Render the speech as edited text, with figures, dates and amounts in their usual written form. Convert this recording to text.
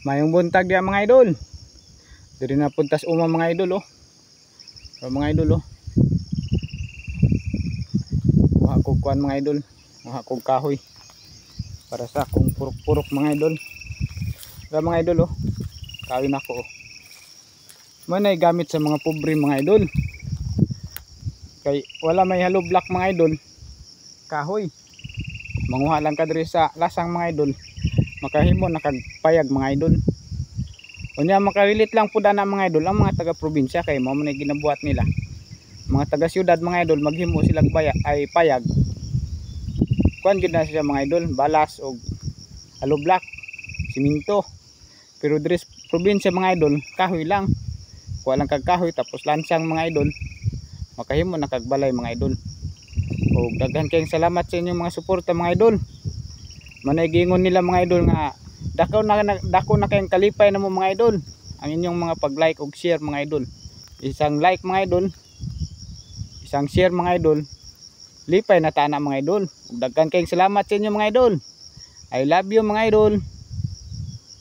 Mayong buntag diya mga idol. Diri na puntas uma mga idol oh. So, mga idol oh. Kuha kog kuan mga idol. Kuha kog kahoy para sa akong purok-purok mga idol. So, mga idol oh. Kawin ako oh. Manay gamit sa mga pobre mga idol. Kay wala may halo black mga idol. Kahoy. Manguha lang ka diri sa lasang mga idol. Makahimo nakagpayag mga idol. Unya makarilit lang pud ana mga idol ang mga taga probinsya kay mao man ginabuhat nila. Mga taga syudad mga idol maghimo sila payag. Kuan gyud na siya mga idol, balas og hollow block, simento. Pero diri sa probinsya mga idol, kahoy lang. Kuha lang kag kahoy tapos lansang mga idol. Makahimo nakagbalay mga idol. Og daghan kayong salamat sa inyong mga suporta mga idol. Manay gingon nila mga idol nga dako na kayong kalipay na mo mga idol ang inyong mga pag-like og share mga idol. Isang like mga idol, isang share mga idol, lipay na tana mga idol. Ug daghan kayong salamat sa inyo mga idol. I love you mga idol.